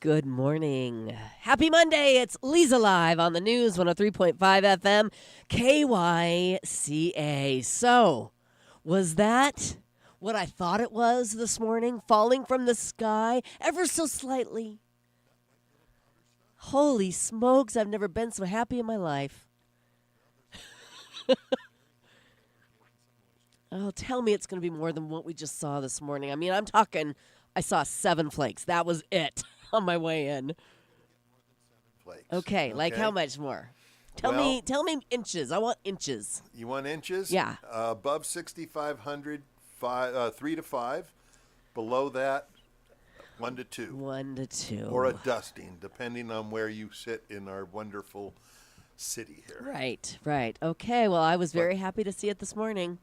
Good morning. Happy Monday. It's Leza Live on the news, 103.5 FM, KYCA. So, was that what I thought it was this morning? Falling from the sky ever so slightly. Holy smokes, I've never been so happy in my life. Oh, tell me it's going to be more than what we just saw this morning. I mean, I'm talking, I saw 7 flakes. That was it on my way in. Okay, like how much more? Tell me inches. I want inches. You want inches? Yeah. Above 6,500, 3 to 5. Below that, 1 to 2. 1 to 2. Or a dusting, depending on where you sit in our wonderful city here. Right. Okay, well, I was very happy to see it this morning.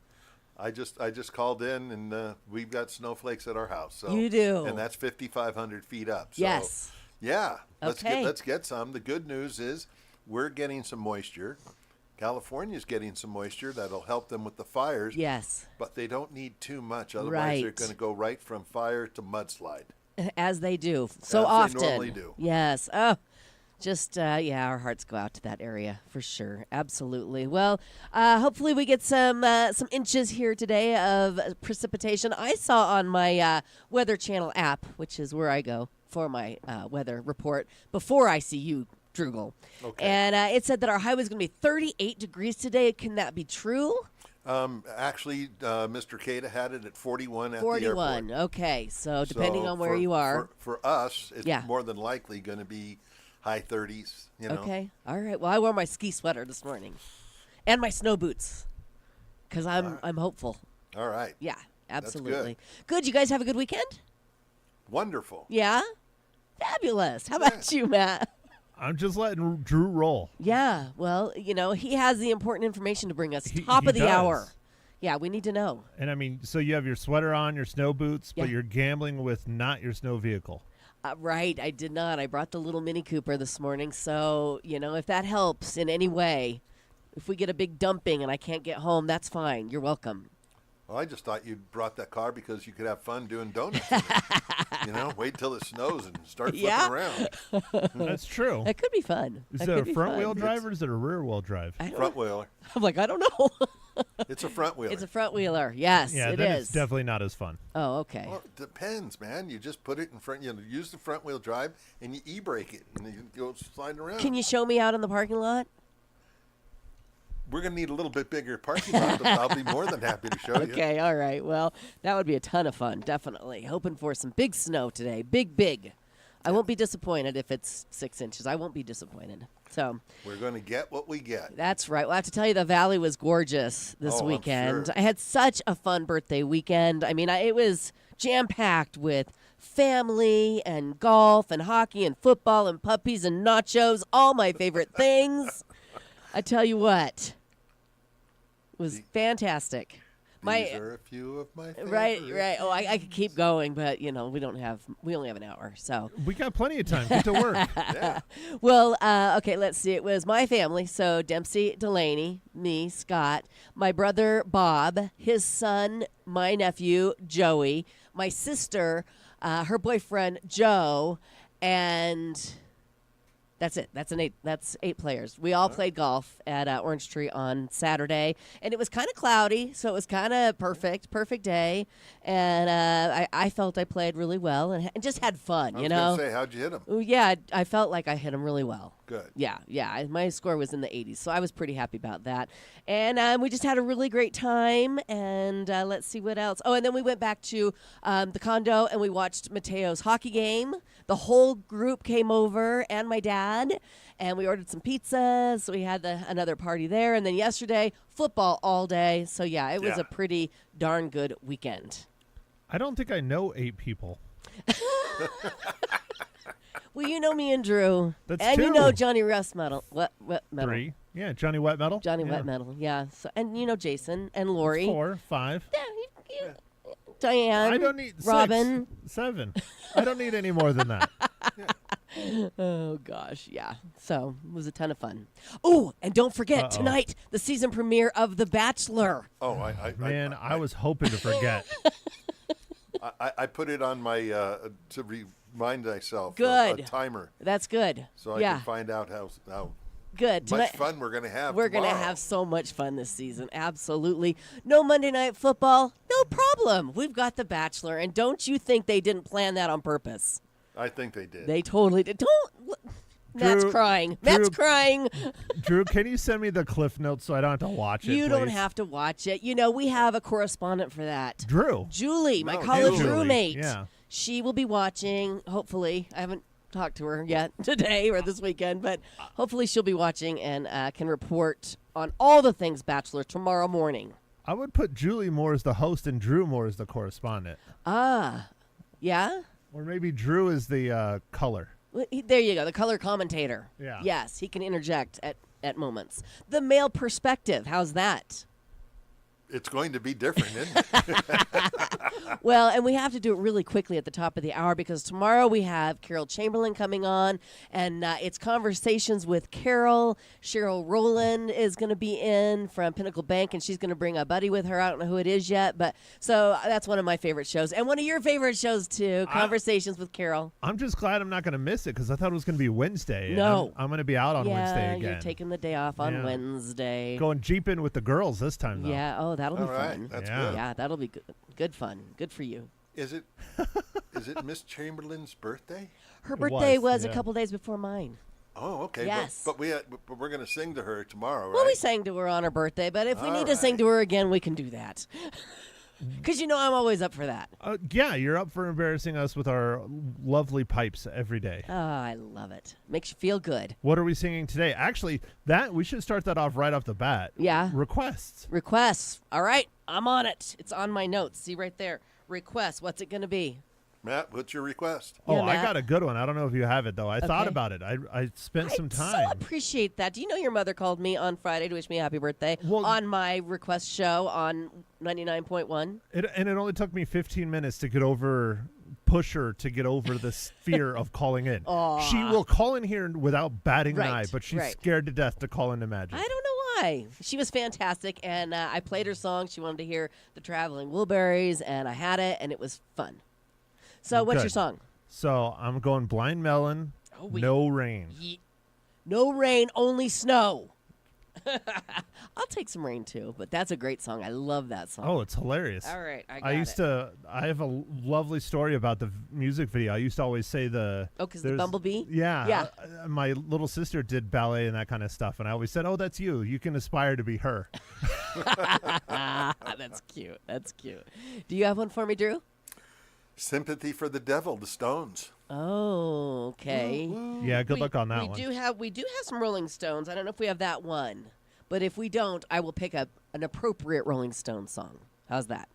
I just called in, and we've got snowflakes at our house. So, you do. And that's 5,500 feet up. So, yes. Yeah. Okay. Let's get some. The good news is we're getting some moisture. California's getting some moisture that'll help them with the fires. Yes. But they don't need too much. Otherwise, they're going to go right from fire to mudslide. As they do so often. They normally do. Yes. Oh, just, our hearts go out to that area for sure. Absolutely. Well, hopefully we get some inches here today of precipitation. I saw on my Weather Channel app, which is where I go for my weather report, before I see you, Drugel. Okay. And it said that our high was going to be 38 degrees today. Can that be true? Actually, Mr. Cada had it at 41 at the airport. 41, okay. So depending on where you are. For us, it's more than likely going to be high 30s, you know. Okay, all right. Well, I wore my ski sweater this morning and my snow boots because I'm hopeful. All right. Yeah, absolutely. That's good. You guys have a good weekend? Wonderful. Yeah? Fabulous. How about you, Matt? I'm just letting Drew roll. Yeah, well, he has the important information to bring us. Top of the hour. Yeah, we need to know. And I mean, so you have your sweater on, your snow boots, but you're gambling with not your snow vehicle. Right, I did not. I brought the little Mini Cooper this morning, so, if that helps in any way, if we get a big dumping and I can't get home, that's fine. You're welcome. Well, I just thought you brought that car because you could have fun doing donuts. Wait till it snows and start flipping around. That's true. That could be fun. Is it a front-wheel drive or is it a rear-wheel drive? Front-wheeler. I'm like, I don't know. It's a front-wheeler. It's a front-wheeler. Yes, yeah, it then is. It's definitely not as fun. Oh, okay. Well, it depends, man. You just put it in front. Use the front-wheel drive and you e-brake it and you go sliding around. Can you show me out in the parking lot? We're going to need a little bit bigger parking lot, but I'll be more than happy to show you. Okay, all right. Well, that would be a ton of fun, definitely. Hoping for some big snow today. Big. I won't be disappointed if it's 6 inches. I won't be disappointed. So we're going to get what we get. That's right. Well, I have to tell you, the Valley was gorgeous this weekend. I'm sure. I had such a fun birthday weekend. I mean, it was jam-packed with family and golf and hockey and football and puppies and nachos, all my favorite things. I tell you what. It was fantastic. These are a few of my favorites. Right. Oh, I could keep going, but we only have an hour, so we got plenty of time. Get to work. Yeah. Well, okay, let's see. It was my family, so Dempsey, Delaney, me, Scott, my brother Bob, his son, my nephew Joey, my sister, her boyfriend Joe, and that's it. That's 8 players. We all played golf at Orange Tree on Saturday, and it was kind of cloudy, so it was kind of perfect day. And I felt I played really well and just had fun. I was going to say, how'd you hit them? Yeah, I felt like I hit them really well. Good. Yeah. My score was in the 80s, so I was pretty happy about that. And we just had a really great time. And let's see what else. Oh, and then we went back to the condo and we watched Mateo's hockey game. The whole group came over and my dad, and we ordered some pizzas. So we had another party there. And then yesterday, football all day. So, yeah, it was a pretty darn good weekend. I don't think I know 8 people. Well, you know me and Drew. That's and 2. you know Johnny Wet Metal. 3. Yeah, Johnny Wet Metal. Wet Metal, yeah. So, and you know Jason and Lori. 4, 5. Yeah, Diane. I don't need Robin. 6, 7. I don't need any more than that. Oh, gosh, yeah. So it was a ton of fun. Oh, and don't forget, tonight, the season premiere of The Bachelor. Oh, I was hoping to forget. I put it on my to remind myself. Good. A timer. That's good. So I can find out how good. much fun we're going to have. We're going to have so much fun this season. Absolutely. No Monday Night Football. No problem. We've got The Bachelor. And don't you think they didn't plan that on purpose? I think they did. They totally did. Matt's crying. Matt's crying. Drew, can you send me the Cliff Notes so I don't have to watch it? You don't please? have to watch it. You know, we have a correspondent for that. Drew. Julie, my college Julie. roommate. Yeah. She will be watching, hopefully. I haven't talked to her yet today or this weekend, but hopefully she'll be watching and can report on all the things Bachelor tomorrow morning. I would put Julie more as the host and Drew more as the correspondent. Yeah? Or maybe Drew is the color. Well, there you go, the color commentator. Yeah. Yes, he can interject at moments. The male perspective, how's that? It's going to be different, isn't it? Well, and we have to do it really quickly at the top of the hour because tomorrow we have Carol Chamberlain coming on, and it's conversations with Carol. Cheryl Rowland is going to be in from Pinnacle Bank, and she's going to bring a buddy with her. I don't know who it is yet, but so that's one of my favorite shows, and one of your favorite shows too. Conversations with Carol. I'm just glad I'm not going to miss it because I thought it was going to be Wednesday. No, I'm going to be out on Wednesday again. You're taking the day off on Wednesday. Going jeeping with the girls this time though. Yeah. Oh, that'll be fun. That's good. Yeah, that'll be good. Good fun. Good for you. Is it Miss Chamberlain's birthday? Her birthday was yeah. a couple days before mine. Oh, okay. Yes. But we're going to sing to her tomorrow, right? Well, we sang to her on her birthday, but if we need to sing to her again, we can do that. Because you know I'm always up for that. Yeah, you're up for embarrassing us with our lovely pipes every day. Oh, I love it. Makes you feel good. What are we singing today? Actually, we should start that off right off the bat. Yeah. Requests. All right. I'm on it. It's on my notes. See right there. Requests. What's it going to be? Matt, what's your request? Oh, Yeah, I Matt. got a good one. I don't know if you have it, though. I thought about it. I spent some time. I so appreciate that. Do you know your mother called me on Friday to wish me a happy birthday on my request show on 99.1? And it only took me 15 minutes to get over this fear of calling in. Aww. She will call in here without batting an eye, but she's right. scared to death to call into Magic. I don't know why. She was fantastic, and I played her song. She wanted to hear the Traveling Wilburys, and I had it, and it was fun. So what's your song? So I'm going Blind Melon, No Rain. No rain, only snow. I'll take some rain too, but that's a great song. I love that song. Oh, it's hilarious. All right, I have a lovely story about the music video. I used to always say because the bumblebee? Yeah. My little sister did ballet and that kind of stuff, and I always said, oh, that's you. You can aspire to be her. That's cute. That's cute. Do you have one for me, Drew? Sympathy for the Devil, the Stones. Oh, okay. Yeah, good luck on that one. We do have some Rolling Stones. I don't know if we have that one, but if we don't, I will pick up an appropriate Rolling Stones song. How's that?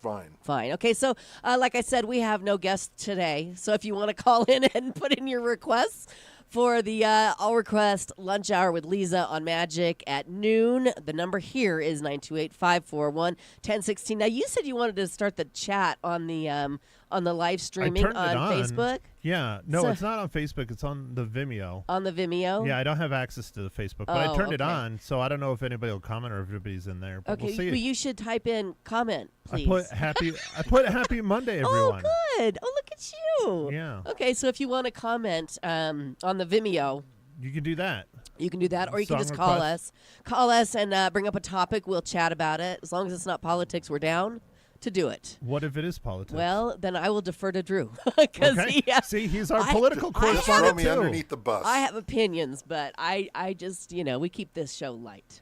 Fine. Okay, so like I said, we have no guests today. So if you want to call in and put in your requests for the All Request Lunch Hour with Leza on Magic at noon, the number here is 928-541-1016. Now, you said you wanted to start the chat on the live streaming on Facebook. Yeah. No, it's not on Facebook. It's on the Vimeo. On the Vimeo? Yeah, I don't have access to the Facebook, but I turned it on, so I don't know if anybody will comment or if everybody's in there. But we'll see. Well, you should type in comment, please. I put happy Monday, everyone. Oh, good. Oh, look at you. Yeah. Okay, so if you want to comment on the Vimeo, you can do that. You can do that, or you can Song just call request. us. Call us and bring up a topic. We'll chat about it. As long as it's not politics, we're down to do it. What if it is politics? Well, then I will defer to Drew. Okay. See, he's our political Just throw correspondent me too. underneath the bus. I have opinions, but I just, we keep this show light.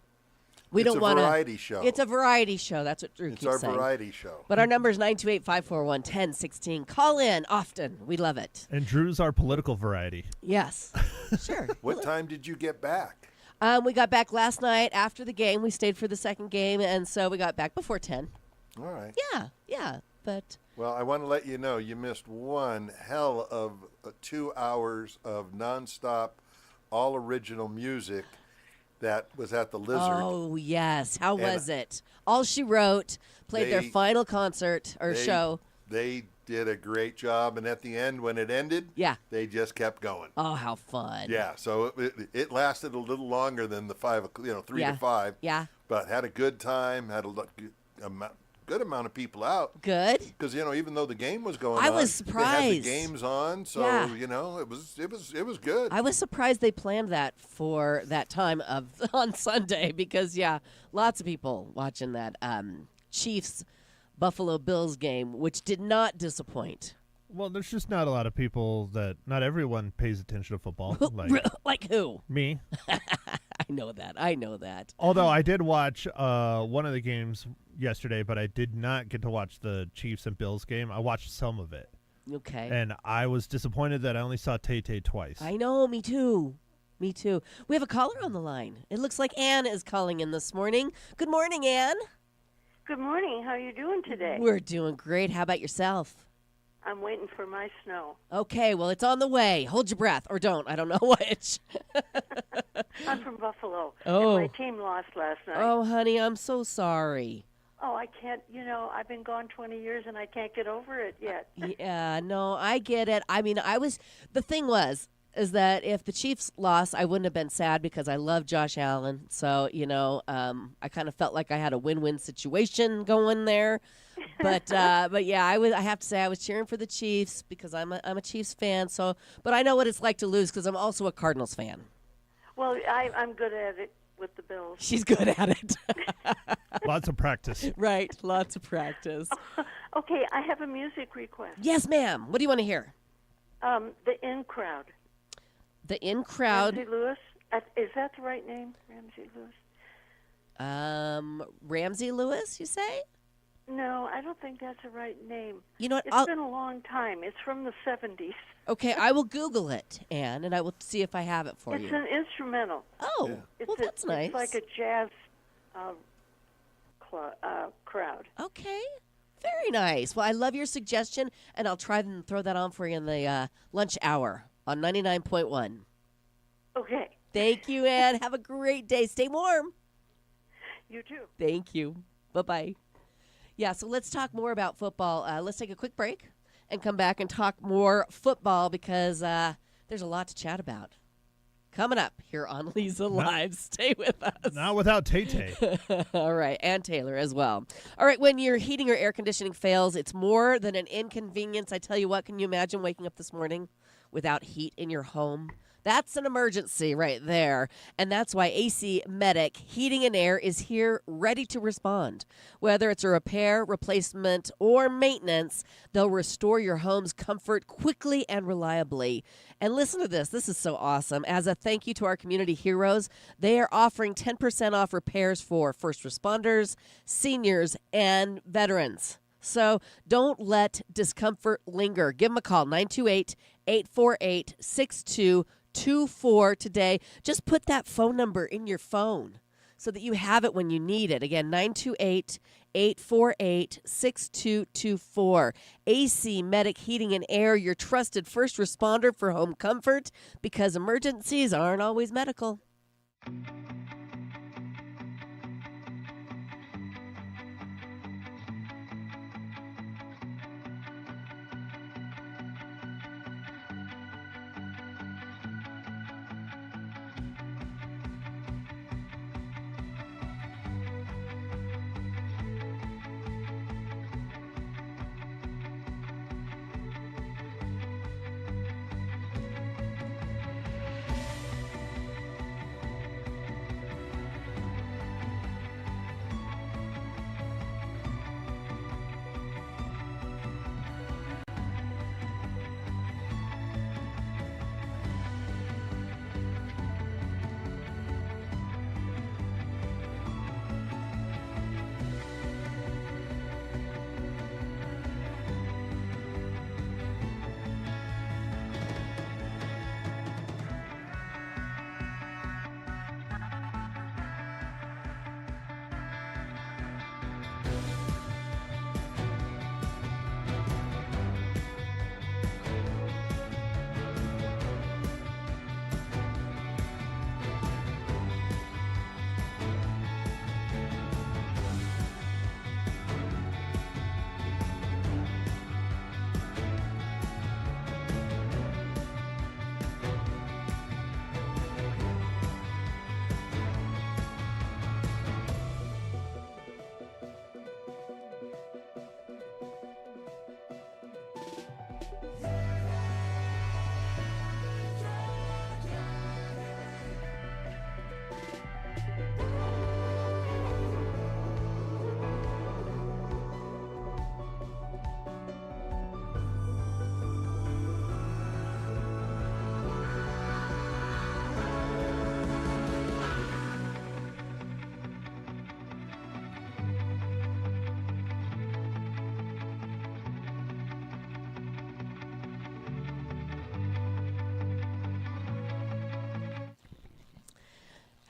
We It's don't a want to. variety show. It's a variety show. That's what Drew It's keeps our saying. variety show. But our number is 928-541-1016. Call in often. We love it. And Drew's our political variety. Yes. Sure. What time did you get back? We got back last night after the game. We stayed for the second game, and so we got back before 10. All right. Yeah, but... Well, I want to let you know you missed one hell of 2 hours of nonstop, all original music that was at the Lizard. Oh, yes. How was it? All She Wrote played their final concert or show. They did a great job, and at the end, when it ended, they just kept going. Oh, how fun! Yeah, so it lasted a little longer than the 3 to 5. Yeah. But had a good time. Had a good good amount of people out. Good. Because even though the game was going on, I was they had surprised. the games on, so Yeah. it was good. I was surprised they planned that for that time of on Sunday because lots of people watching that Chiefs Buffalo Bills game, which did not disappoint. Well, there's just not a lot of people that not everyone pays attention to football. Like who? Me. I know that. Although I did watch one of the games yesterday, but I did not get to watch the Chiefs and Bills game. I watched some of it. Okay. And I was disappointed that I only saw Tay-Tay twice. I know, me too. Me too. We have a caller on the line. It looks like Ann is calling in this morning. Good morning, Ann. Good morning. How are you doing today? We're doing great. How about yourself? I'm waiting for my snow. Okay, well, it's on the way. Hold your breath, or don't. I don't know which. I'm from Buffalo. Oh. And my team lost last night. Oh, honey, I'm so sorry. Oh, I can't, I've been gone 20 years and I can't get over it yet. Yeah, no, I get it. I mean, the thing is that if the Chiefs lost, I wouldn't have been sad because I love Josh Allen. So, I kind of felt like I had a win-win situation going there. But yeah, I have to say I was cheering for the Chiefs because I'm a Chiefs fan. So, but I know what it's like to lose because I'm also a Cardinals fan. Well, I'm good at it with the Bills. She's good at it. Lots of practice. Right, lots of practice. Okay, I have a music request. Yes, ma'am. What do you want to hear? The In Crowd. The In Crowd. Ramsey Lewis. Is that the right name? Ramsey Lewis? Ramsey Lewis, you say? No, I don't think that's the right name. You know what? It's been a long time. It's from the 70s. Okay, I will Google it, Ann, and I will see if I have it for you. It's an instrumental. Oh, well, that's nice. It's like a jazz crowd. Okay, very nice. Well, I love your suggestion, and I'll try and throw that on for you in the lunch hour on 99.1. Okay. Thank you, Ann. Have a great day. Stay warm. You too. Thank you. Bye-bye. Yeah, so let's talk more about football. Let's take a quick break and come back and talk more football because there's a lot to chat about. Coming up here on Leza Live. Stay with us. Not without Tay-Tay. All right, and Taylor as well. All right, when your heating or air conditioning fails, it's more than an inconvenience. I tell you what, can you imagine waking up this morning without heat in your home? That's an emergency right there. And that's why AC Medic Heating and Air is here ready to respond. Whether it's a repair, replacement, or maintenance, they'll restore your home's comfort quickly and reliably. And listen to this. This is so awesome. As a thank you to our community heroes, they are offering 10% off repairs for first responders, seniors, and veterans. So don't let discomfort linger. Give them a call, 928-848-6224 today. Just put that phone number in your phone so that you have it when you need it. Again, 928-848-6224. AC Medic Heating and Air, your trusted first responder for home comfort, because emergencies aren't always medical.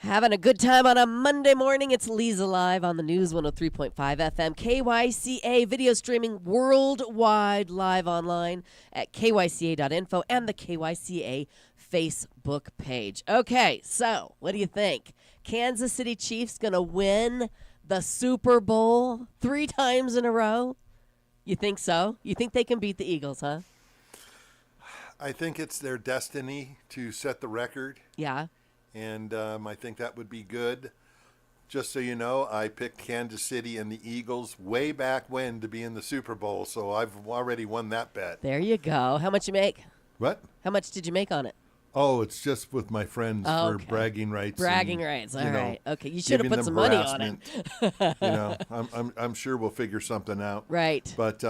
Having a good time on a Monday morning. It's Leza Live on the News 103.5 FM. KYCA video streaming worldwide live online at kyca.info and the KYCA Facebook page. Okay, so what do you think? Kansas City Chiefs going to win the Super Bowl 3 times in a row? You think so? You think they can beat the Eagles, huh? I think it's their destiny to set the record. Yeah. And I think that would be good. Just so you know, I picked Kansas City and the Eagles way back when to be in the Super Bowl, so I've already won that bet. There you go. How much you make? What? How much did you make on it? Oh, it's just with my friends for Okay. bragging rights. Bragging and, rights. All you know, right. Okay. You should have giving put some them money on it. harassment. You know, I'm sure we'll figure something out. Right. But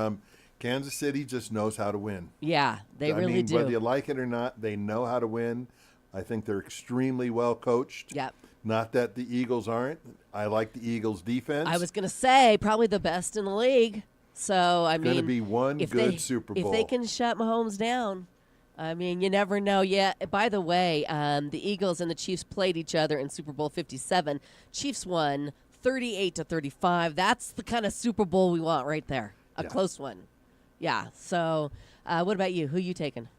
Kansas City just knows how to win. Yeah, they really I mean, do. whether you like it or not, they know how to win. I think they're extremely well coached. Yep. Not that the Eagles aren't. I like the Eagles' defense. I was going to say probably the best in the league. So, I mean, going to be one if good they, Super Bowl. If they can shut Mahomes down, I mean, you never know. Yeah, by the way, the Eagles and the Chiefs played each other in Super Bowl 57. Chiefs won 38-35. That's the kind of Super Bowl we want right there. A close one. Yeah. So, what about you? Who you taking?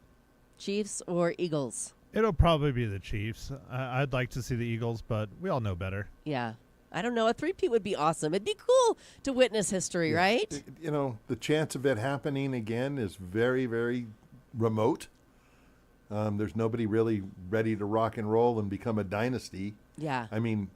Chiefs or Eagles? It'll probably be the Chiefs. I'd like to see the Eagles, but we all know better. Yeah. I don't know. A three-peat would be awesome. It'd be cool to witness history, right? You know, the chance of it happening again is very, very remote. There's nobody really ready to rock and roll and become a dynasty. Yeah. I mean,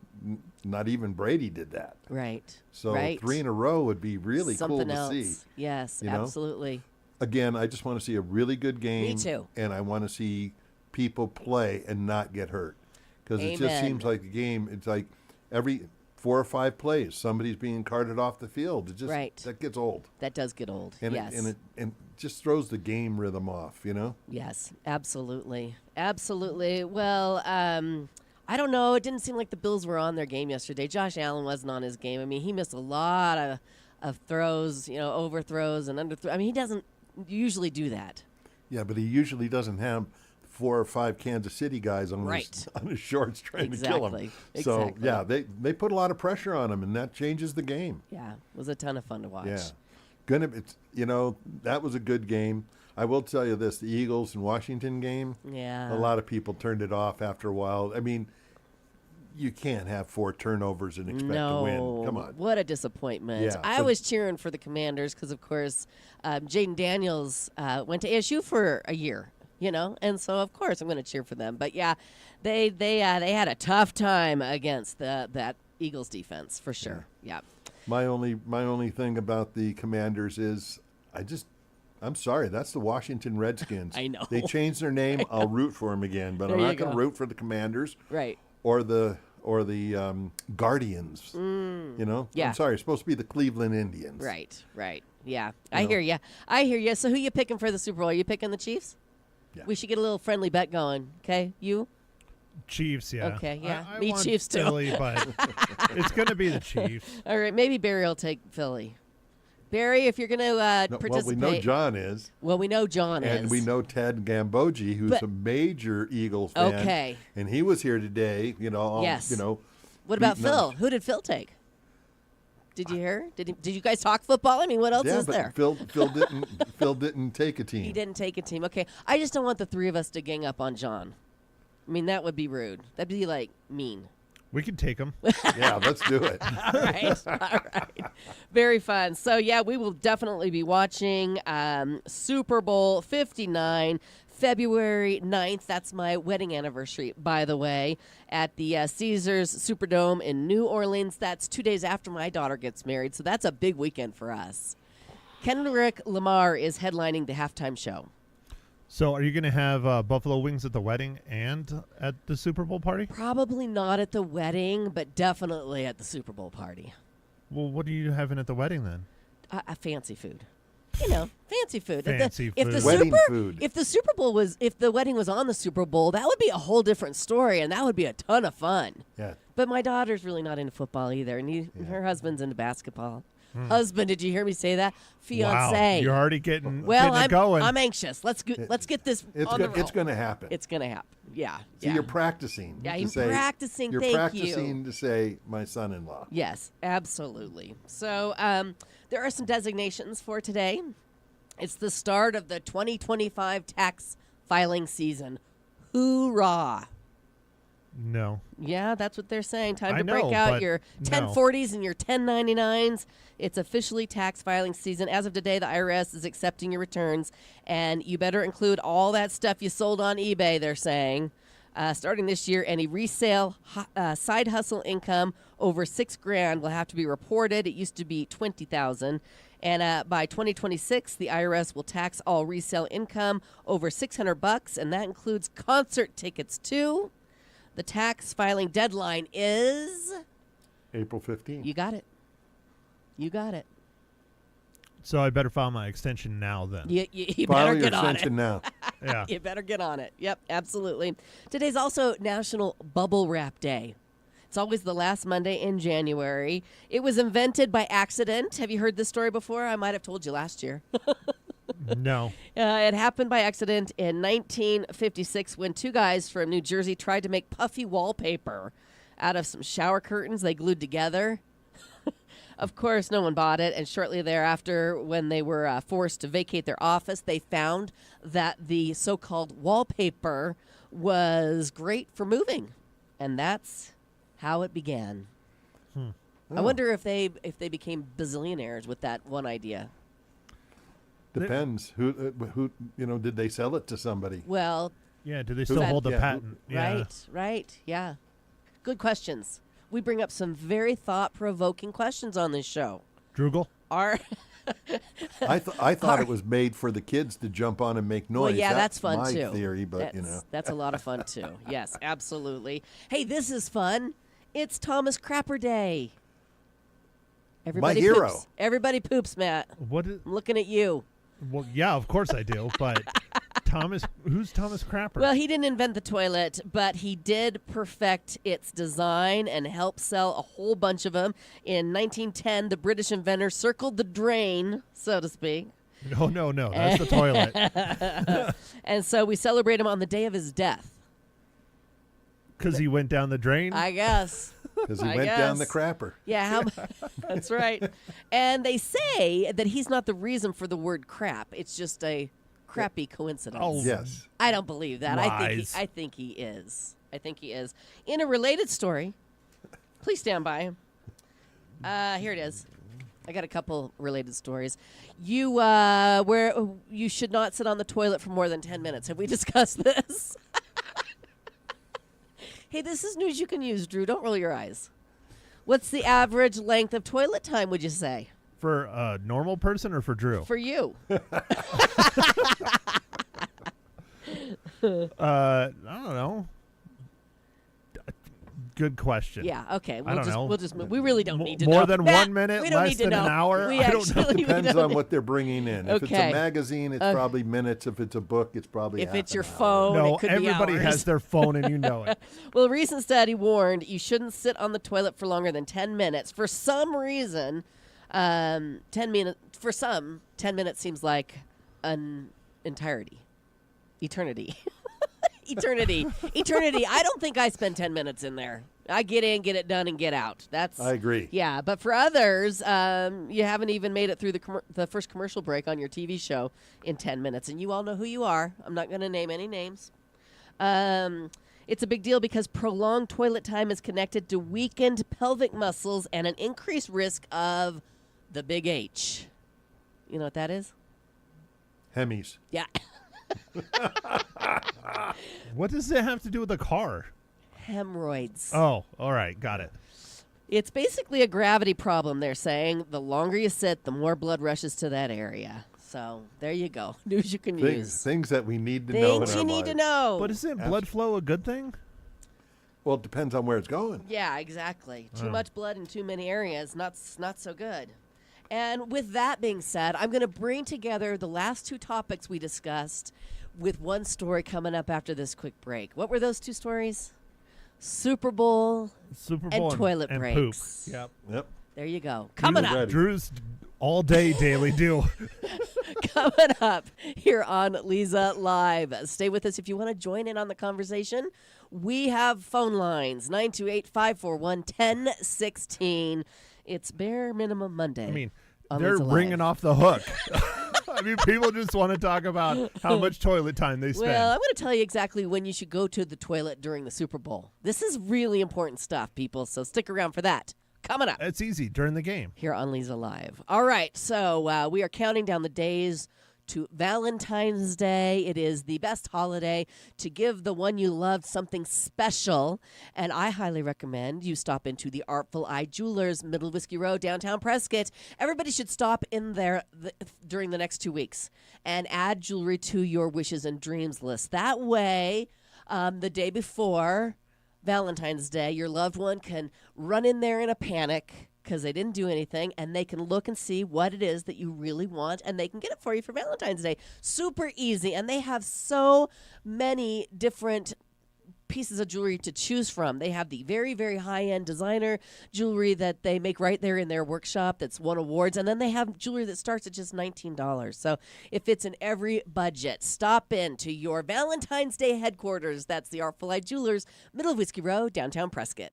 not even Brady did that. Right. So right. 3 in a row would be really Something cool else. to see. Yes, you know? absolutely. Again, I just want to see a really good game. Me too. And I want to see people play and not get hurt. Because it just Amen. seems like a game, it's like every 4 or 5 plays, somebody's being carted off the field. It just Right. that gets old. That does get old. And yes. it just throws the game rhythm off, you know? Yes, absolutely. Absolutely. Well, I don't know. It didn't seem like the Bills were on their game yesterday. Josh Allen wasn't on his game. I mean, he missed a lot of throws, you know, overthrows and underthrows. I mean, he doesn't usually do that. Yeah, but he usually doesn't have 4 or 5 Kansas City guys on his shorts trying to kill him. So, Exactly. yeah, they put a lot of pressure on him, and that changes the game. Yeah, it was a ton of fun to watch. Yeah. That was a good game. I will tell you this, the Eagles and Washington game, Yeah. a lot of people turned it off after a while. I mean, you can't have 4 turnovers and expect to win. Come on. What a disappointment. Yeah, I was cheering for the Commanders because, of course, Jaden Daniels went to ASU for a year, you know, and so, of course, I'm going to cheer for them. But, yeah, they had a tough time against that Eagles defense, for sure. Yeah. My only thing about the Commanders is I'm sorry, that's the Washington Redskins. I know. They changed their name. I'll root for them again, but There I'm you not going to go. root for the Commanders Right. or the Guardians. You know? Yeah. I'm sorry, it's supposed to be the Cleveland Indians. Right. Yeah. You I know? hear you. So who you picking for the Super Bowl? Are you picking the Chiefs? Yeah. We should get a little friendly bet going. Okay, you? Chiefs, yeah. Okay, yeah. I Me want Chiefs, too. Philly, but it's going to be the Chiefs. All right, maybe Barry will take Philly. Barry, if you're going to No, well, participate. we know John is. Well, we know John is. And we know Ted Gambogi, who's But- a major Eagles fan. Okay. And he was here today, Yes. you know. What about beating Phil? us. Who did Phil take? Did you hear? Did you guys talk football? I mean, what else Yeah, is but there? Phil didn't take a team. He didn't take a team. Okay. I just don't want the 3 of us to gang up on John. I mean, that would be rude. That'd be, like, mean. We can take them. Yeah, let's do it. All right. All right. Very fun. So, yeah, we will definitely be watching Super Bowl 59, February 9th. That's my wedding anniversary, by the way, at the Caesars Superdome in New Orleans. That's 2 days after my daughter gets married, so that's a big weekend for us. Kendrick Lamar is headlining the halftime show. So are you going to have buffalo wings at the wedding and at the Super Bowl party? Probably not at the wedding, but definitely at the Super Bowl party. Well, what are you having at the wedding then? Fancy food. You know, fancy food. Fancy If the food. Wedding Super, food. If the wedding was on the Super Bowl, that would be a whole different story, and that would be a ton of fun. Yeah. But my daughter's really not into football either, and her husband's into basketball. Husband, did you hear me say that? Wow, Fiance. you're already getting well, it going. I'm anxious. Let's get this on the roll. It's going to happen. It's going to happen. Yeah. So yeah. you're practicing. Yeah, to you're say, practicing. You're Thank practicing you. to say my son-in-law. Yes, absolutely. So there are some designations for today. It's the start of the 2025 tax filing season. Hoorah! No. Yeah, that's what they're saying. Time I to know, break out but your no. 1040s and your 1099s. It's officially tax filing season. As of today, the IRS is accepting your returns, and you better include all that stuff you sold on eBay, they're saying. Starting this year, any resale side hustle income over $6,000 will have to be reported. It used to be $20,000. And by 2026, the IRS will tax all resale income over $600, and that includes concert tickets, too. The tax filing deadline is... April 15th. You got it. You got it. So I better file my extension now then. You File better your get on it. extension now. Yeah. You better get on it. Yep, absolutely. Today's also National Bubble Wrap Day. It's always the last Monday in January. It was invented by accident. Have you heard this story before? I might have told you last year. No. It happened by accident in 1956 when two guys from New Jersey tried to make puffy wallpaper out of some shower curtains they glued together. Of course, no one bought it, and shortly thereafter, when they were forced to vacate their office, they found that the so-called wallpaper was great for moving, and that's how it began. I wonder if they became bazillionaires with that one idea. Depends. Who did they sell it to somebody? Well, Yeah, do they still that- hold the yeah, patent? Yeah. right, yeah. Good questions. We bring up some very thought-provoking questions on this show. Droogle? Our I thought it was made for the kids to jump on and make noise. Well, yeah, that's fun my too. theory, but That's a lot of fun too. Yes, absolutely. Hey, this is fun. It's Thomas Crapper Day. Everybody hero. Poops. Everybody poops, Matt. What is, I'm looking at you. well, yeah, of course I do, but who's Thomas Crapper? Well, he didn't invent the toilet, but he did perfect its design and help sell a whole bunch of them. In 1910, the British inventor circled the drain, so to speak. No, that's the toilet. And so we celebrate him on the day of his death, Because he went down the drain? I guess. because he I went down the guess. crapper. Yeah, that's right. And they say that he's not the reason for the word crap. It's just a crappy coincidence. Oh, Yes. I don't believe that. Lies. I think he is. In a related story, please stand by. Here it is. I got a couple related stories. Where you should not sit on the toilet for more than 10 minutes. Have we discussed this? Hey, this is news you can use, Drew. Don't roll your eyes. What's the average length of toilet time, would you say? For a normal person or for Drew? For you. I don't know. Good question. Yeah, okay. I don't know. We'll just move. We really don't need to know. More than Matt, 1 minute, we don't less need to than know. an hour? We I don't know. actually, we Depends don't on need- what they're bringing in. If it's Okay. a magazine, it's probably minutes. If it's a book, it's probably If half it's your an hour. phone, No, it could be everybody hours. has their phone and you know it. Well, a recent study warned you shouldn't sit on the toilet for longer than 10 minutes. For some reason, 10 minutes. For some, 10 minutes seems like an eternity. Eternity. I don't think I spend 10 minutes in there. I get in, get it done, and get out. I agree. Yeah, but for others, you haven't even made it through the first commercial break on your TV show in 10 minutes, and you all know who you are. I'm not going to name any names. It's a big deal because prolonged toilet time is connected to weakened pelvic muscles and an increased risk of the big H. You know what that is? Hemis. Yeah. What does it have to do with the car? Hemorrhoids. Oh, all right. Got it. It's basically a gravity problem, they're saying. The longer you sit, the more blood rushes to that area. So there you go. News you can use. Things that we need to know. Things in you our need to lives. know. But isn't blood flow a good thing? Well, it depends on where it's going. Yeah, exactly. Too Oh. much blood in too many areas, not so good. And with that being said, I'm going to bring together the last two topics we discussed with one story coming up after this quick break. What were those two stories? Super Bowl Super Bowl and toilet and breaks. poop. Yep. Yep. There you go. Coming up. ready. Drew's all-day daily deal. Coming up here on Leza Live. Stay with us if you want to join in on the conversation. We have phone lines, 928-541-1016. It's Bare Minimum Monday. I mean, on they're Leza Live. ringing off the hook. I mean, people just want to talk about how much toilet time they spend. Well, I'm going to tell you exactly when you should go to the toilet during the Super Bowl. This is really important stuff, people, so stick around for that. Coming up It's easy during the game. here on Leza Live. All right, so we are counting down the days to Valentine's Day. It is the best holiday to give the one you loved something special, and I highly recommend you stop into the Artful Eye Jewelers, Middle Whiskey Road, downtown Prescott. Everybody should stop in there during the next 2 weeks and add jewelry to your wishes and dreams list. That way, the day before Valentine's Day, your loved one can run in there in a panic because they didn't do anything, and they can look and see what it is that you really want, and they can get it for you for Valentine's Day. Super easy, and they have so many different pieces of jewelry to choose from. They have the very, very high-end designer jewelry that they make right there in their workshop that's won awards, and then they have jewelry that starts at just $19. So it fits in every budget. Stop in to your Valentine's Day headquarters. That's the Artful Eye Jewelers, Middle Whiskey Road, downtown Prescott.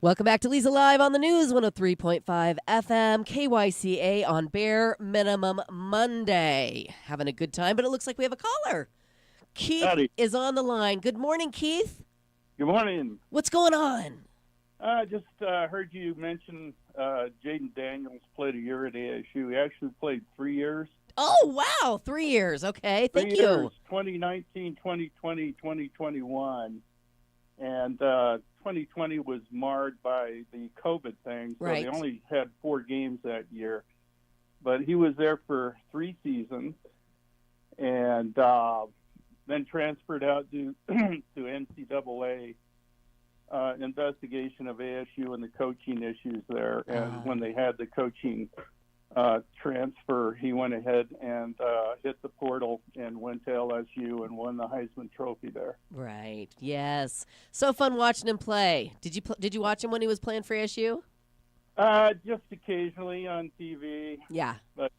Welcome back to Leza Live on the News, 103.5 FM, KYCA on Bare Minimum Monday. Having a good time, but it looks like we have a caller. Keith Howdy. is on the line. Good morning, Keith. Good morning. What's going on? I just heard you mention Jaden Daniels played a year at ASU. He actually played 3 years. Oh, wow. 3 years. Okay. Thank 3 you. years, 2019, 2020, 2021. And 2020 was marred by the COVID thing, so Right. they only had 4 games that year. But he was there for 3 seasons, and then transferred out to NCAA investigation of ASU and the coaching issues there. And when they had the coaching transfer, he went ahead and hit the portal and went to LSU and won the Heisman Trophy there. Right. Yes. So fun watching him play. Did you watch him when he was playing for ASU? Just occasionally on TV. Yeah. But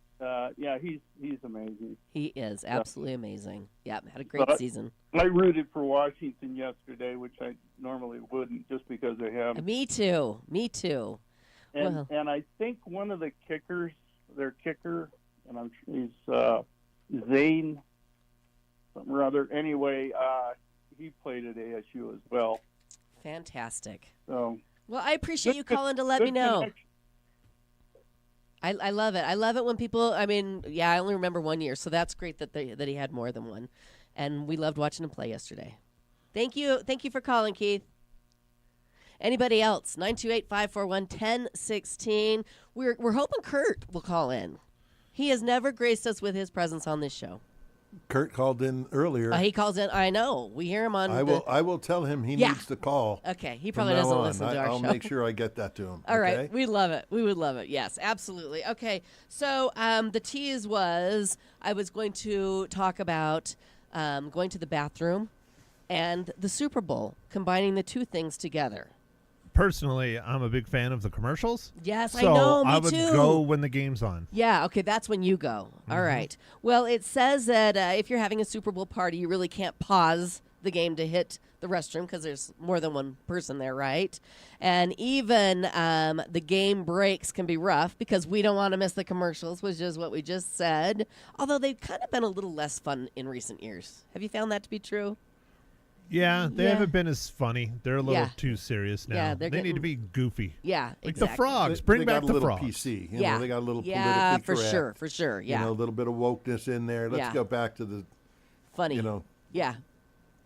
yeah, he's amazing. He is absolutely amazing. Yeah, had a great But season. I rooted for Washington yesterday, which I normally wouldn't, just because of him. Me too. And And I think one of the kickers, their kicker, and he's Zane, something or other. Anyway, he played at ASU as well. fantastic. So Well, I appreciate you calling to let me know. I love it. I love it when people. I mean, yeah, I only remember 1 year, so that's great that he had more than one, and we loved watching him play yesterday. Thank you for calling, Keith. Anybody else? 928-541-1016. We're hoping Kurt will call in. He has never graced us with his presence on this show. Kurt called in earlier. He calls in. I know. We hear him on. I will tell him he needs to call. Okay, he from probably now doesn't on. listen to our I'll show. make sure I get that to him. All right, okay? we love it. We would love it. Yes, absolutely. Okay, so the tease was I was going to talk about going to the bathroom and the Super Bowl, combining the two things together. Personally, I'm a big fan of the commercials. Yes, so I know. Me I would too. go when the game's on. Yeah, okay, that's when you go. All right. Well, it says that if you're having a Super Bowl party, you really can't pause the game to hit the restroom because there's more than one person there, right? And even the game breaks can be rough because we don't want to miss the commercials, which is what we just said. Although they've kind of been a little less fun in recent years. Have you found that to be true? Yeah, they haven't been as funny. They're a little Yeah. too serious now. Yeah, they they're need to be goofy. Yeah, Like exactly. the frogs. They Bring back got a the little frogs. PC. You Yeah. know, they got a little Yeah, politically correct. for sure. Yeah. You know, a little bit of wokeness in there. Let's Yeah. go back to the, Funny. you know, Yeah.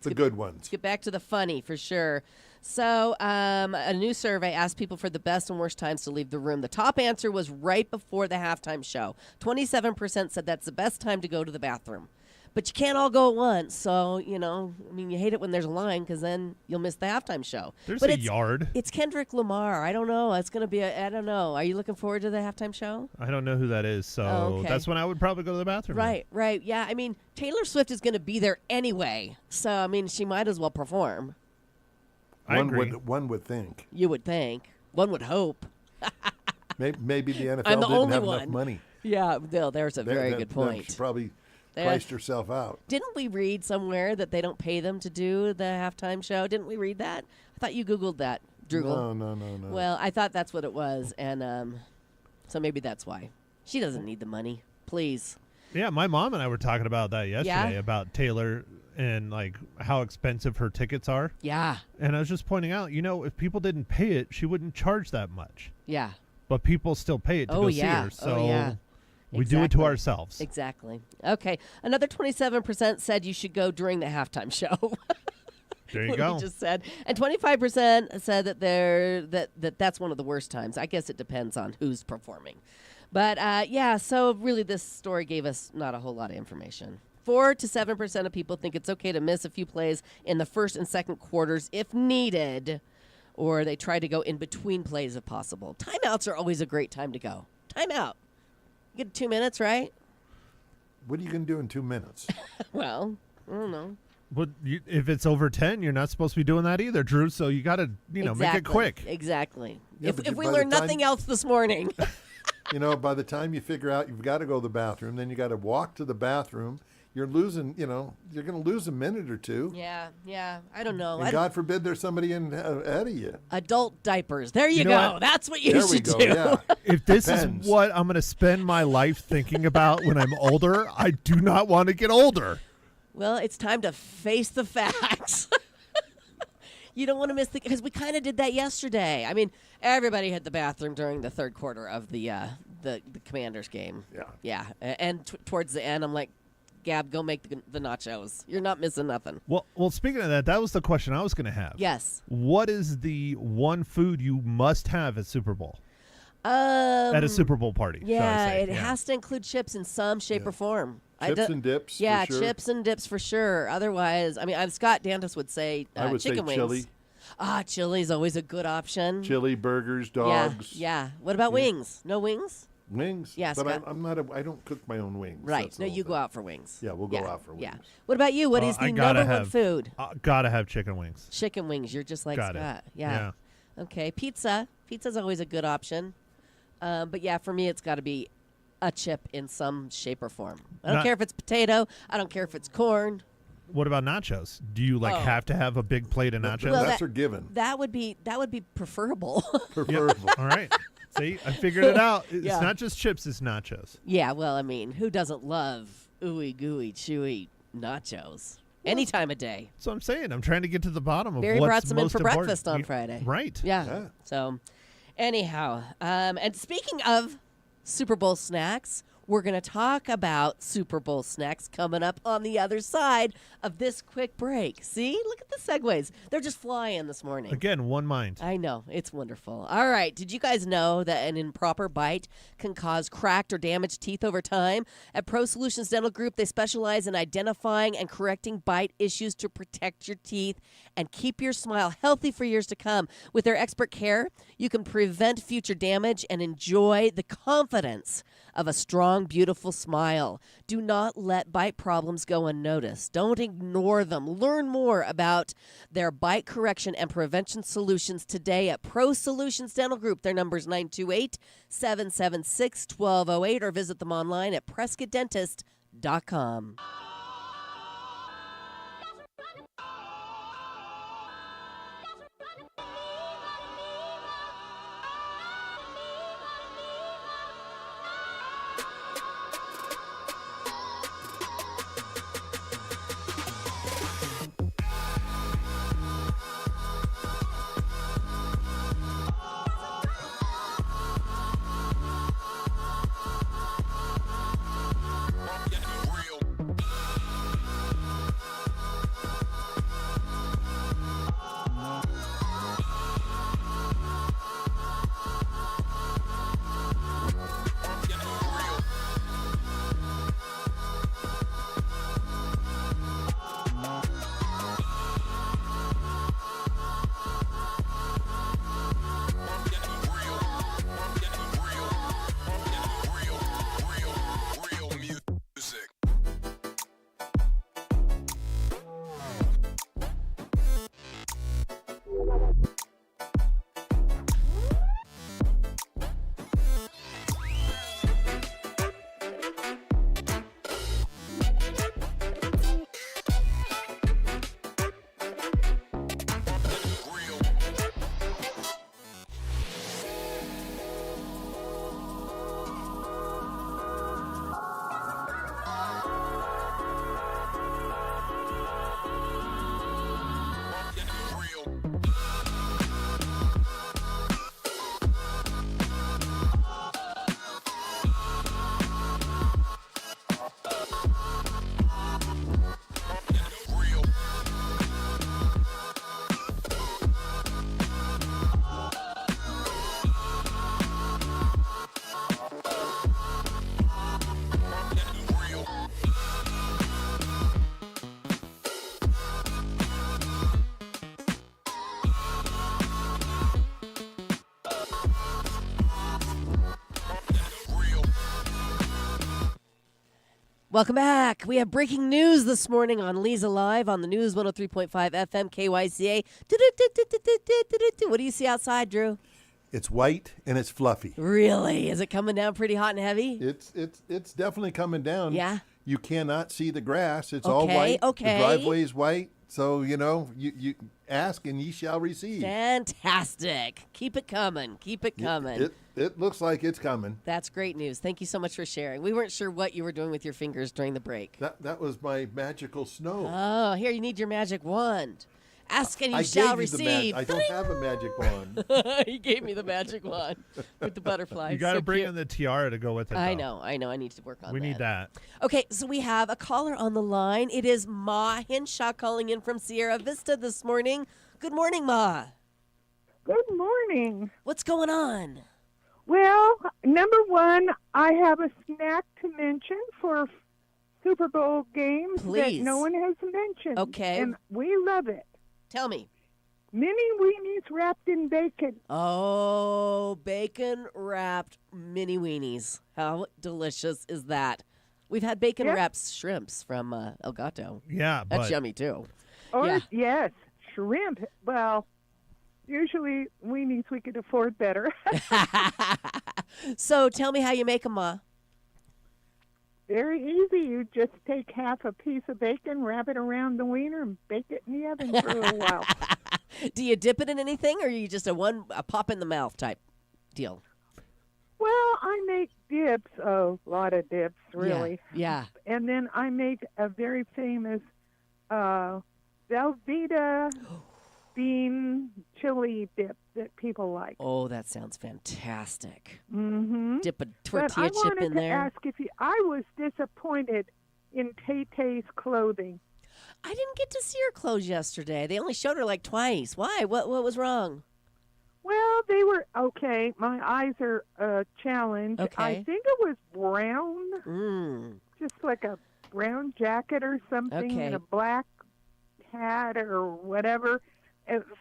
the good ones. Let's get back to the funny for sure. So, a new survey asked people for the best and worst times to leave the room. The top answer was right before the halftime show. 27% said that's the best time to go to the bathroom. But you can't all go at once. So, you know, I mean, you hate it when there's a line because then you'll miss the halftime show. There's but a yard. It's Kendrick Lamar. I don't know. It's going to be I don't know. Are you looking forward to the halftime show? I don't know who that is, so okay. that's when I would probably go to the bathroom. Right. Yeah, I mean, Taylor Swift is going to be there anyway. So, I mean, she might as well perform. I agree. One would think. You would think. One would hope. Maybe the NFL I'm the didn't only have one. enough money. Yeah, there's a very good point. She probably They- priced herself out. Didn't we read somewhere that they don't pay them to do the halftime show? Didn't we read that? I thought you Googled that, Droogle. No. Well, I thought that's what it was, and so maybe that's why. She doesn't need the money. Please. Yeah, my mom and I were talking about that yesterday, Yeah? about Taylor and like how expensive her tickets are. Yeah. And I was just pointing out, you know, if people didn't pay it, she wouldn't charge that much. Yeah. But people still pay it to go see her. So we do it to Exactly. ourselves. Exactly. Okay. Another 27% said you should go during the halftime show. There you what go. we just said. And 25% said that that's one of the worst times. I guess it depends on who's performing. But yeah, so really this story gave us not a whole lot of information. 4 to 7% of people think it's okay to miss a few plays in the first and second quarters if needed, or they try to go in between plays if possible. Timeouts are always a great time to go. Timeout. You get 2 minutes, right? What are you going to do in 2 minutes? Well, I don't know. But if it's over 10, you're not supposed to be doing that either, Drew. So you got to, make it quick. Exactly. Yeah, if but we by the learned time- nothing else this morning. You know, by the time you figure out you've got to go to the bathroom, then you got to walk to the bathroom. You're losing, you're going to lose a minute or two. Yeah. I don't know. And God forbid there's somebody ahead of you. Adult diapers. There you You go. know what? That's what you There we should go, do. yeah. If this Depends. is what I'm going to spend my life thinking about when I'm older, I do not want to get older. Well, it's time to face the facts. You don't want to miss because we kind of did that yesterday. I mean, everybody hit the bathroom during the third quarter of the Commanders game. Yeah. Yeah, and towards the end, I'm like, Gab, go make the nachos. You're not missing nothing. Well, speaking of that was the question I was going to have. Yes. What is the one food you must have at Super Bowl? At a Super Bowl party. Yeah, shall I say. it has to include chips in some shape or form. Chips and dips. Yeah, for sure. chips and dips for sure. Otherwise, I mean, Scott Dantis would say I would chicken say wings. chili. Chili's always a good option. Chili, burgers, dogs. Yeah. What about wings? No wings? Wings. Yeah, but Scott. I'm not. I don't cook my own wings. Right. That's No, the whole you thing. go out for wings. Yeah, we'll go out for wings. Yeah. What about you? What is I the gotta number one have- food? Gotta have chicken wings. Chicken wings. You're just like Got it. Scott. Yeah. Okay. Pizza. Pizza's always a good option. But yeah, for me, it's got to be a chip in some shape or form. I don't Not- care if it's potato. I don't care if it's corn. What about nachos? Do you have to have a big plate of nachos? Well, That's a given. That would be preferable. Preferable. All right. See, I figured it out. It's Yeah. not just chips, it's nachos. Yeah, well, I mean, who doesn't love ooey gooey chewy nachos any time of day? So I'm saying, I'm trying to get to the bottom of Barry what's brought some in most for important. breakfast on Friday. Right. Yeah. Yeah. So, anyhow, and speaking of Super Bowl snacks, we're going to talk about Super Bowl snacks coming up on the other side of this quick break. See? Look at the segues. They're just flying this morning. Again, one mind. I know. It's wonderful. All right. Did you guys know that an improper bite can cause cracked or damaged teeth over time? At Pro Solutions Dental Group, they specialize in identifying and correcting bite issues to protect your teeth and keep your smile healthy for years to come. With their expert care, you can prevent future damage and enjoy the confidence of a strong, beautiful smile. Do not let bite problems go unnoticed. Don't ignore them. Learn more about their bite correction and prevention solutions today at Pro Solutions Dental Group. Their number is 928-776-1208 or visit them online at PrescottDentist.com. Welcome back. We have breaking news this morning on Leza Live on the News 103.5 FM KYCA. What do you see outside, Drew? It's white and it's fluffy. Really? Is it coming down pretty hot and heavy? It's definitely coming down. Yeah. You cannot see the grass. It's all white. Okay. The driveway is white. So, you ask and ye shall receive. Fantastic. Keep it coming. Keep it coming. It looks like it's coming. That's great news. Thank you so much for sharing. We weren't sure what you were doing with your fingers during the break. That was my magical snow. Oh, here, you need your magic wand. Ask and you I shall gave you receive. I don't have a magic wand. He gave me the magic wand with the butterfly. You got to So bring cute. in the tiara to go with it. I though. know. I need to work on that. We need that. Okay, so we have a caller on the line. It is Ma Hinshaw calling in from Sierra Vista this morning. Good morning, Ma. Good morning. What's going on? Well, number one, I have a snack to mention for Super Bowl games Please. that no one has mentioned. Okay. And we love it. Tell me. Mini weenies wrapped in bacon. Oh, bacon wrapped mini weenies. How delicious is that? We've had bacon wrapped shrimps from El Gato. Yeah, That's but yummy too. Or, Yeah. yes, shrimp. Well, usually weenies we could afford better. So tell me how you make them, Ma. Very easy. You just take half a piece of bacon, wrap it around the wiener, and bake it in the oven for a little while. Do you dip it in anything, or are you just a pop in the mouth type deal? Well, I make dips, a lot of dips, really. Yeah. And then I make a very famous Velveeta bean chili dip that people like. Oh, that sounds fantastic. Mm-hmm. Dip a But tortilla I chip wanted in to there. ask if I was disappointed in Tay-Tay's clothing. I didn't get to see her clothes yesterday. They only showed her like twice. Why? What was wrong? Well, they were okay. My eyes are challenged. Okay. I think it was brown, just like a brown jacket or something, Okay. and a black hat or whatever.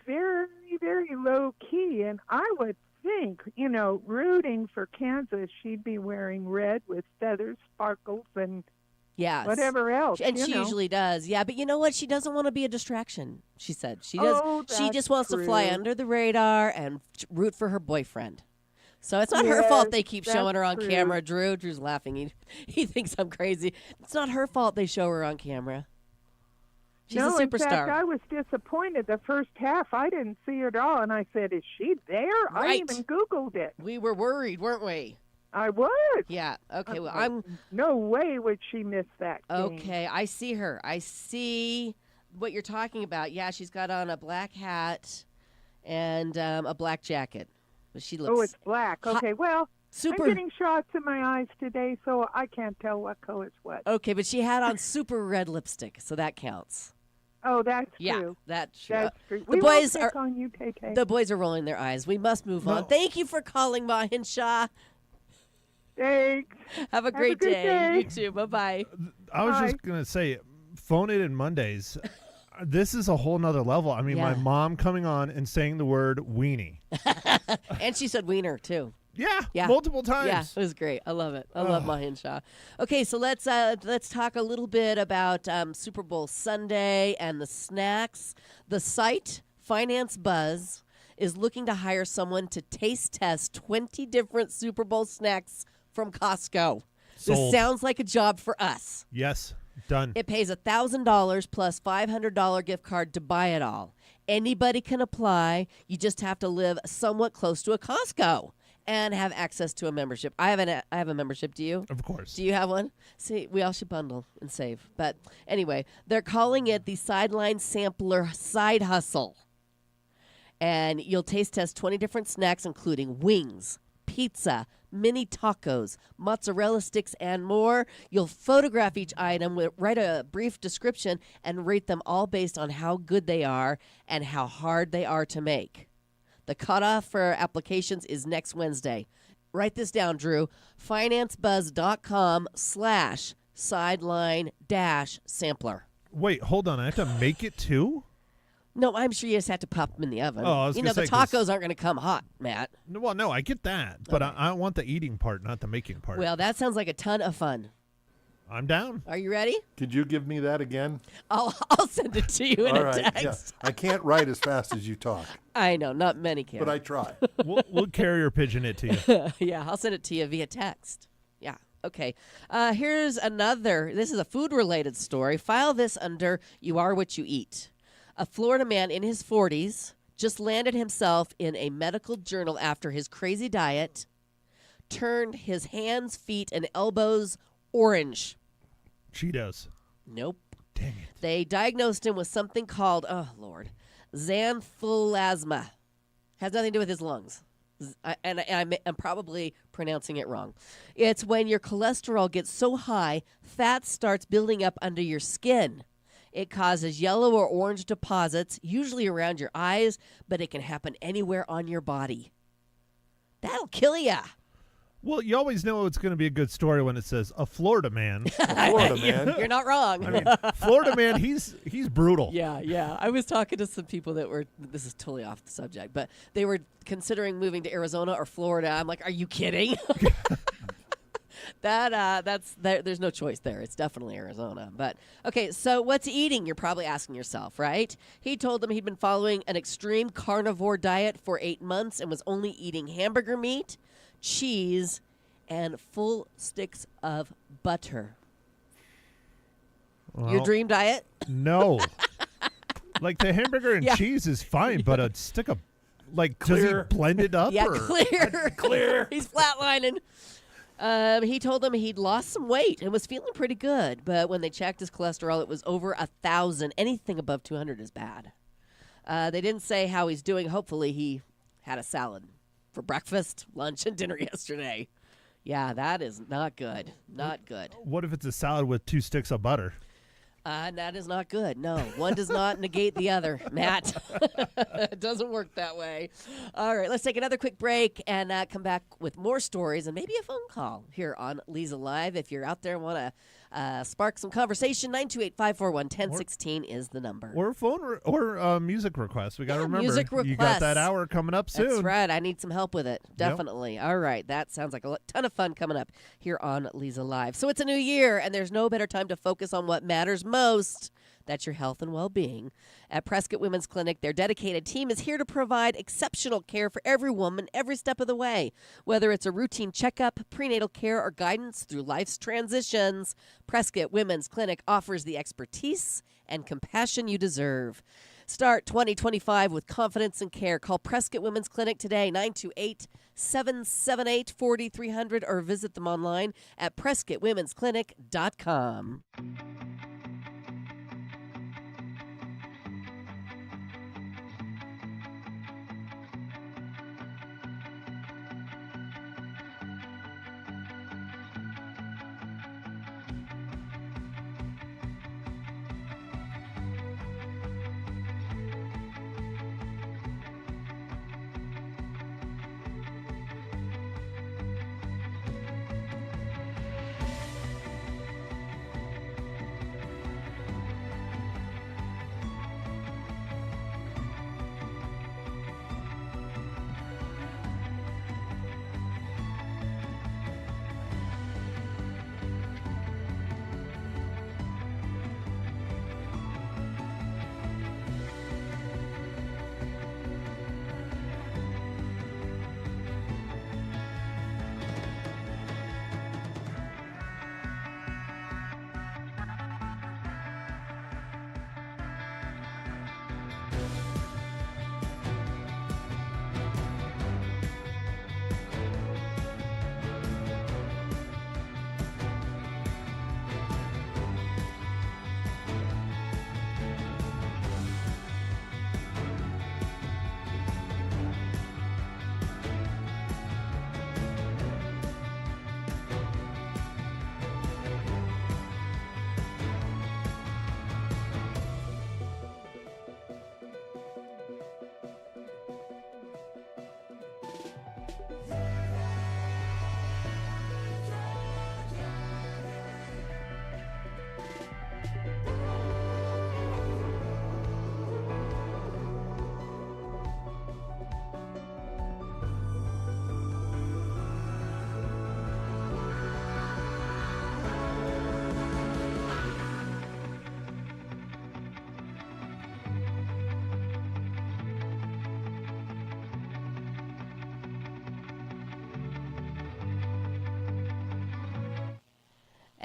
Very, very low key. And I would think, rooting for Kansas, she'd be wearing red with feathers, sparkles, and Yes. whatever else. And you she know. usually does. Yeah, but you know what? She doesn't want to be a distraction. She said she does. Oh, She just that's wants to fly true. under the radar and root for her boyfriend. So it's not her fault Yes, they keep that's showing her on true. camera. Drew's laughing. He thinks I'm crazy. It's not her fault they show her on camera. She's No, a in fact, superstar. I was disappointed. The first half, I didn't see her at all, and I said, "Is she there?" I Right. even Googled it. We were worried, weren't we? I was. Yeah. Okay. Well, I'm No way would she miss that game. okay. I see her. I see what you're talking about. Yeah, she's got on a black hat and a black jacket. But she looks Oh, it's black. hot- Okay, well, super. I'm getting shots in my eyes today, so I can't tell what color's what. Okay, but she had on super red lipstick, so that counts. Oh, that's Yeah, true. that's true. That's true. The We boys won't pick are on you, Tay-Tay. the boys are rolling their eyes. We must move on. No. Thank you for calling, Ma Hinshaw. Thanks. Have a great good day. day. You too. Bye bye. I was Hi. just gonna say, phone it in Mondays. This is a whole nother level. I mean, my Yeah. mom coming on and saying the word weenie. And she said wiener too. Yeah, multiple times. Yeah, it was great. I love it. I love Ma Hinshaw. Okay, so let's talk a little bit about Super Bowl Sunday and the snacks. The site Finance Buzz is looking to hire someone to taste test 20 different Super Bowl snacks from Costco. This Sold. sounds like a job for us. Yes, done. It pays $1,000 plus $500 gift card to buy it all. Anybody can apply. You just have to live somewhat close to a Costco and have access to a membership. I have a membership. Do you? Of course. Do you have one? See, we all should bundle and save. But anyway, they're calling it the Sideline Sampler Side Hustle. And you'll taste test 20 different snacks, including wings, pizza, mini tacos, mozzarella sticks, and more. You'll photograph each item, write a brief description, and rate them all based on how good they are and how hard they are to make. The cutoff for applications is next Wednesday. Write this down, Drew. financeBuzz.com/sideline-sampler. Wait, hold on. I have to make it too? No, I'm sure you just have to pop them in the oven. Oh, I was you gonna know, the say, 'cause- tacos aren't going to come hot, Matt. No, well, no, I get that, but I want the eating part, not the making part. Well, that sounds like a ton of fun. I'm down. Are you ready? Could you give me that again? I'll send it to you in All a right. Yeah. text. I can't write as fast as you talk, I know, not many can. but I try. We'll carrier pigeon it to you. Yeah, I'll send it to you via text. Yeah. Okay. Here's another. This is a food-related story. File this under "You Are What You Eat." A Florida man in his 40s just landed himself in a medical journal after his crazy diet turned his hands, feet, and elbows orange. Cheetos. Nope. Dang it. They diagnosed him with something called, oh, Lord, xanthelasma. Has nothing to do with his lungs. I'm probably pronouncing it wrong. It's when your cholesterol gets so high, fat starts building up under your skin. It causes yellow or orange deposits, usually around your eyes, but it can happen anywhere on your body. That'll kill ya. Well, you always know it's going to be a good story when it says a Florida man. Florida man. You're not wrong. I mean, Florida man, he's brutal. Yeah. I was talking to some people that were, this is totally off the subject, but they were considering moving to Arizona or Florida. I'm like, are you kidding? There's no choice there. It's definitely Arizona. But okay, so what's eating? You're probably asking yourself, right? He told them he'd been following an extreme carnivore diet for 8 months and was only eating hamburger meat, cheese, and full sticks of butter. Well, Your dream diet? No. Like the hamburger and Yeah. cheese is fine, but a stick of, like, does Clear. he blend it up? Yeah, or? clear. He's flatlining. He told them he'd lost some weight and was feeling pretty good, but when they checked his cholesterol, it was over 1,000. Anything above 200 is bad. They didn't say how he's doing. Hopefully, he had a salad for breakfast, lunch, and dinner yesterday. Yeah, that is not good. Not good. What if it's a salad with 2 sticks of butter? That is not good. No, one does not negate the other, Matt. It doesn't work that way. All right, let's take another quick break and come back with more stories and maybe a phone call here on Leza Live. If you're out there and want to spark some conversation, 928-541-1016 is the number. Or phone or music requests. We got to remember. music You got that requests. hour coming up soon. That's right. I need some help with it. Definitely. All right. That sounds like a ton of fun coming up here on Leza Live. So it's a new year, and there's no better time to focus on what matters most. That's your health and well-being. At Prescott Women's Clinic, their dedicated team is here to provide exceptional care for every woman every step of the way. Whether it's a routine checkup, prenatal care, or guidance through life's transitions, Prescott Women's Clinic offers the expertise and compassion you deserve. Start 2025 with confidence and care. Call Prescott Women's Clinic today, 928-778-4300, or visit them online at PrescottWomen'sClinic.com.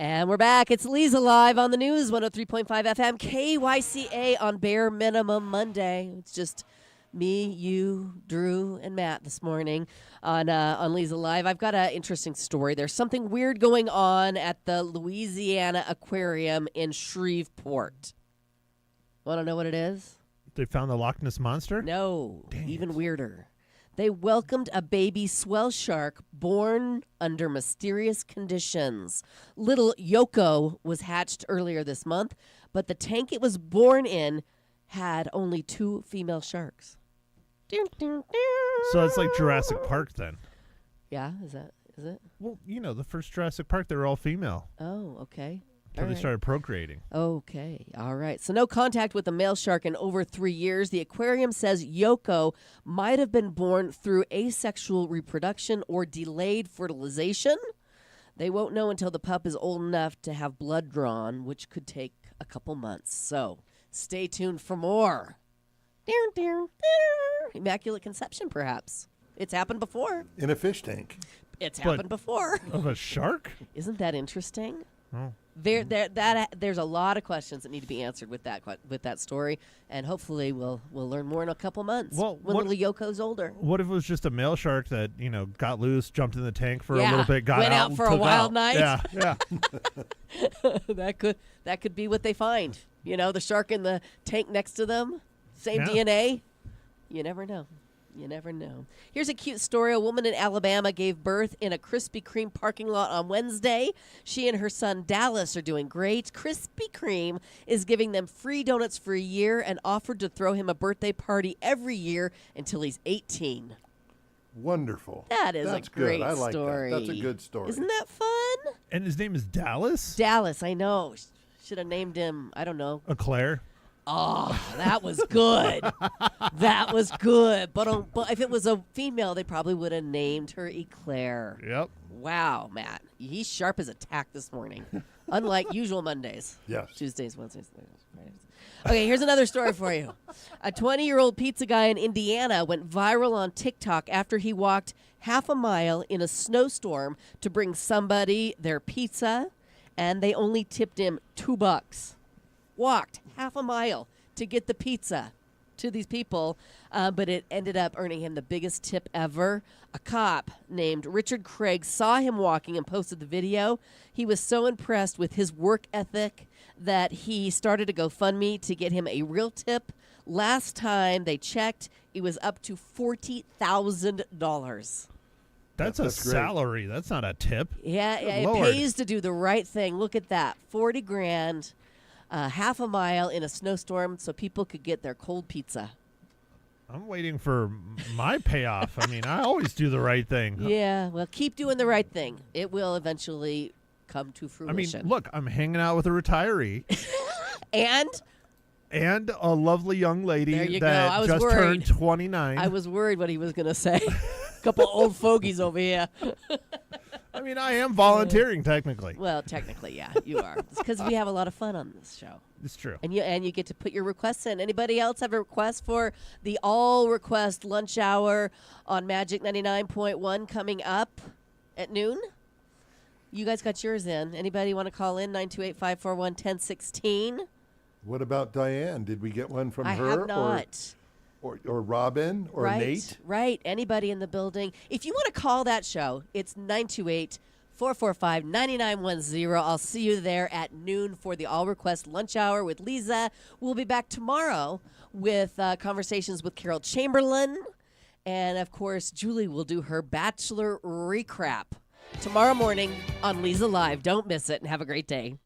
And we're back. It's Leza Live on the news, 103.5 FM, KYCA on Bare Minimum Monday. It's just me, you, Drew, and Matt this morning on Leza Live. I've got an interesting story. There's something weird going on at the Louisiana Aquarium in Shreveport. Want to know what it is? They found the Loch Ness Monster? No, Dang even it. weirder. They welcomed a baby swell shark born under mysterious conditions. Little Yoko was hatched earlier this month, but the tank it was born in had only 2 female sharks. So it's like Jurassic Park then. Yeah, is it? Well, the first Jurassic Park, they were all female Oh, okay. until All they right. started procreating. Okay. All right. So no contact with the male shark in over 3 years. The aquarium says Yoko might have been born through asexual reproduction or delayed fertilization. They won't know until the pup is old enough to have blood drawn, which could take a couple months. So stay tuned for more. Immaculate conception, perhaps. It's happened before. In a fish tank. It's But- happened before. Of a shark? Isn't that interesting? Oh. There's a lot of questions that need to be answered with that story, and hopefully we'll learn more in a couple months. Well, when what- little Yoko's older. What if it was just a male shark that, got loose, jumped in the tank for a Yeah, little bit, got went out and for a took wild out? night. Yeah. that could be what they find. The shark in the tank next to them, same Yeah. DNA. You never know. You never know. Here's a cute story. A woman in Alabama gave birth in a Krispy Kreme parking lot on Wednesday. She and her son Dallas are doing great. Krispy Kreme is giving them free donuts for a year and offered to throw him a birthday party every year until he's 18. Wonderful. That's That's a great good. I like story. that. That's a good story. Isn't that fun? And his name is Dallas? Dallas, I know. Should have named him, I don't know. Eclair? Oh, that was good. That was good. But if it was a female, they probably would have named her Eclair. Yep. Wow, Matt. He's sharp as a tack this morning. Unlike usual Mondays. Yes. Tuesdays, Wednesdays, Thursdays, Fridays. Okay, here's another story for you. A 20-year-old pizza guy in Indiana went viral on TikTok after he walked half a mile in a snowstorm to bring somebody their pizza, and they only tipped him $2. Walked half a mile to get the pizza to these people, but it ended up earning him the biggest tip ever. A cop named Richard Craig saw him walking and posted the video. He was so impressed with his work ethic that he started a GoFundMe to get him a real tip. Last time they checked, it was up to $40,000. That's a That's great. salary. That's not a tip. Yeah, it Lord. pays to do the right thing. Look at that, 40 grand, half a mile in a snowstorm, so people could get their cold pizza. I'm waiting for my payoff. I mean, I always do the right thing. Yeah, well, keep doing the right thing. It will eventually come to I mean, fruition. look, I'm hanging out with a retiree And and a lovely young lady There you go. that I was just worried. turned 29. I was worried what he was going to say. A couple old fogies over here. I mean, I am volunteering technically. Well, technically, yeah, you are. It's because we have a lot of fun on this show. It's true. And you get to put your requests in. Anybody else have a request for the all request lunch hour on Magic 99.1 coming up at noon? You guys got yours in. Anybody want to call in 928-541-1016? What about Diane? Did we get one from I her have not. or Robin or right, Nate? Right. Anybody in the building. If you want to call that show, it's 928-445-9910. I'll see you there at noon for the all request lunch hour with Leza. We'll be back tomorrow with conversations with Carol Chamberlain. And, of course, Julie will do her Bachelor recap tomorrow morning on Leza Live. Don't miss it, and have a great day.